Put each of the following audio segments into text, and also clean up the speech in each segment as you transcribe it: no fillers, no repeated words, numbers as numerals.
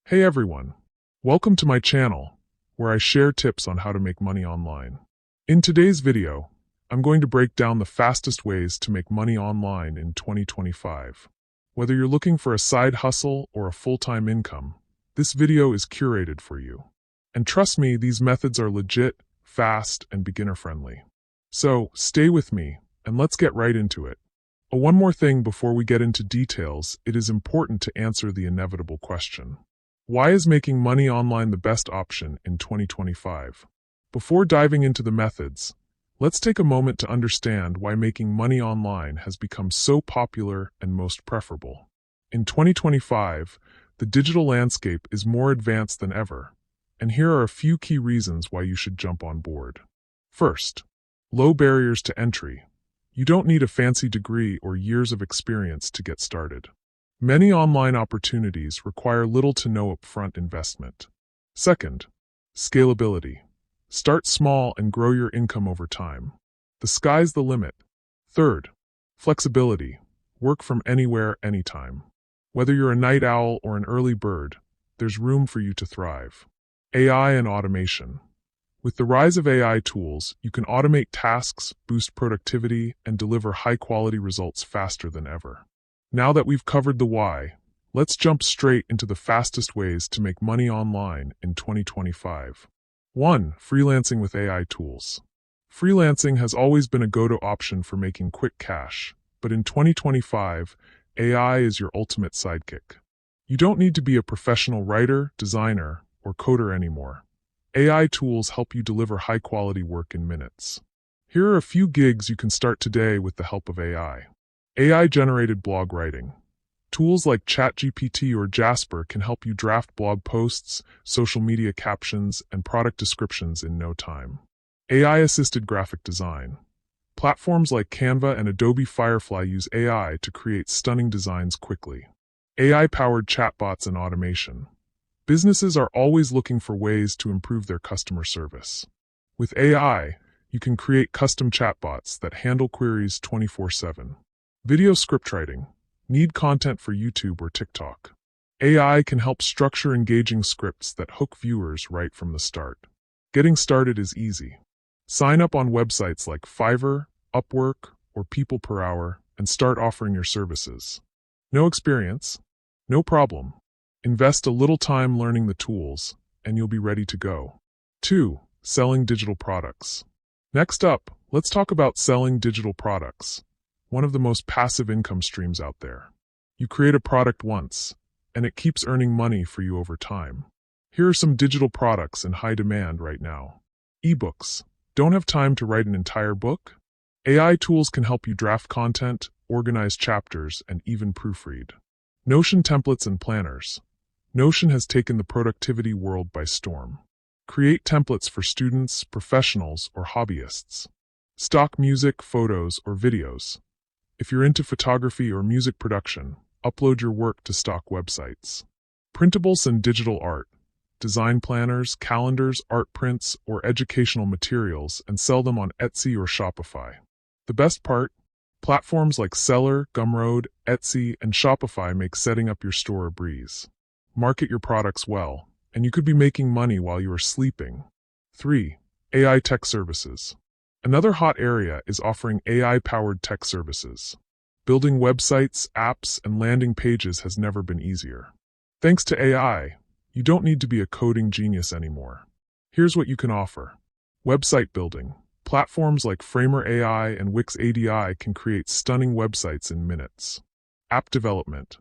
Hey everyone, welcome to my channel, where I share tips on how to make money online. In today's video, I'm going to break down the fastest ways to make money online in 2025. Whether you're looking for a side hustle or a full-time income, this video is curated for you. And trust me, these methods are legit, fast, and beginner-friendly. So, stay with me, and let's get right into it. One more thing before we get into details, it is important to answer the inevitable question. Why is making money online the best option in 2025? Before diving into the methods, let's take a moment to understand why making money online has become so popular and most preferable. In 2025, the digital landscape is more advanced than ever, and here are a few key reasons why you should jump on board. First, low barriers to entry. You don't need a fancy degree or years of experience to get started. Many online opportunities require little to no upfront investment. Second, scalability. Start small and grow your income over time. The sky's the limit. Third, flexibility. Work from anywhere, anytime. Whether you're a night owl or an early bird, there's room for you to thrive. AI and automation. With the rise of AI tools, you can automate tasks, boost productivity, and deliver high-quality results faster than ever. Now that we've covered the why, let's jump straight into the fastest ways to make money online in 2025. 1. Freelancing with AI tools. Freelancing has always been a go-to option for making quick cash, but in 2025, AI is your ultimate sidekick. You don't need to be a professional writer, designer, or coder anymore. AI tools help you deliver high-quality work in minutes. Here are a few gigs you can start today with the help of AI. AI-generated blog writing. Tools like ChatGPT or Jasper can help you draft blog posts, social media captions, and product descriptions in no time. AI-assisted graphic design. Platforms like Canva and Adobe Firefly use AI to create stunning designs quickly. AI-powered chatbots and automation. Businesses are always looking for ways to improve their customer service. With AI, you can create custom chatbots that handle queries 24/7. Video scriptwriting. Need content for YouTube or TikTok? AI can help structure engaging scripts that hook viewers right from the start. Getting started is easy. Sign up on websites like Fiverr, Upwork, or People Per Hour and start offering your services. No experience? No problem. Invest a little time learning the tools, and you'll be ready to go. 2. Selling digital products. Next up, let's talk about selling digital products, one of the most passive income streams out there. You create a product once, and it keeps earning money for you over time. Here are some digital products in high demand right now. Ebooks. Don't have time to write an entire book? AI tools can help you draft content, organize chapters, and even proofread. Notion templates and planners. Notion has taken the productivity world by storm. Create templates for students, professionals, or hobbyists. Stock music, photos, or videos. If you're into photography or music production, upload your work to stock websites. Printables and digital art. Design planners, calendars, art prints, or educational materials and sell them on Etsy or Shopify. The best part? Platforms like Seller, Gumroad, Etsy, and Shopify make setting up your store a breeze. Market your products well, and you could be making money while you are sleeping. 3. AI tech services. Another hot area is offering AI-powered tech services. Building websites, apps, and landing pages has never been easier. Thanks to AI, you don't need to be a coding genius anymore. Here's what you can offer. Website building. Platforms like Framer AI and Wix ADI can create stunning websites in minutes. App development.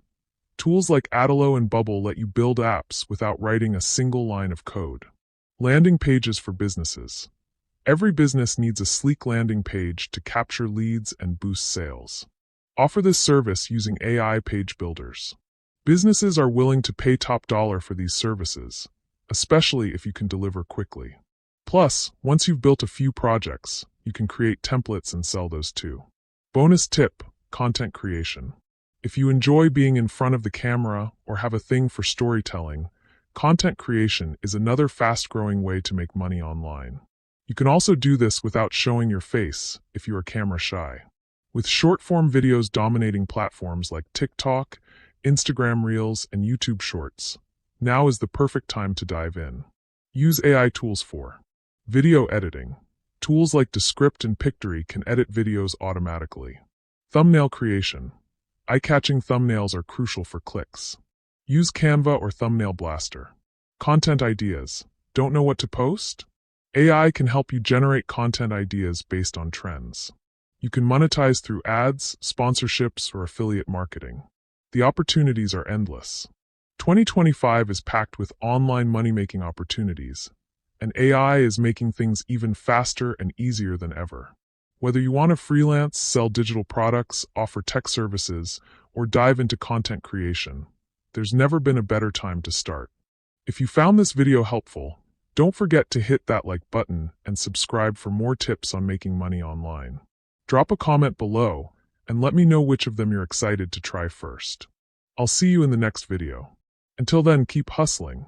Tools like Adalo and Bubble let you build apps without writing a single line of code. Landing pages for businesses. Every business needs a sleek landing page to capture leads and boost sales. Offer this service using AI page builders. Businesses are willing to pay top dollar for these services, especially if you can deliver quickly. Plus, once you've built a few projects, you can create templates and sell those too. Bonus tip: content creation. If you enjoy being in front of the camera or have a thing for storytelling, content creation is another fast-growing way to make money online. You can also do this without showing your face if you are camera shy. With short-form videos dominating platforms like TikTok, Instagram Reels, and YouTube Shorts, Now is the perfect time to dive in. Use AI tools for video editing. Tools like Descript and Pictory can edit videos automatically. Thumbnail creation. Eye-catching thumbnails are crucial for clicks. Use Canva or Thumbnail Blaster. Content ideas. Don't know what to post? AI can help you generate content ideas based on trends. You can monetize through ads, sponsorships, or affiliate marketing. The opportunities are endless. 2025 is packed with online money-making opportunities, and AI is making things even faster and easier than ever. Whether you want to freelance, sell digital products, offer tech services, or dive into content creation, there's never been a better time to start. If you found this video helpful, don't forget to hit that like button and subscribe for more tips on making money online. Drop a comment below and let me know which of them you're excited to try first. I'll see you in the next video. Until then, keep hustling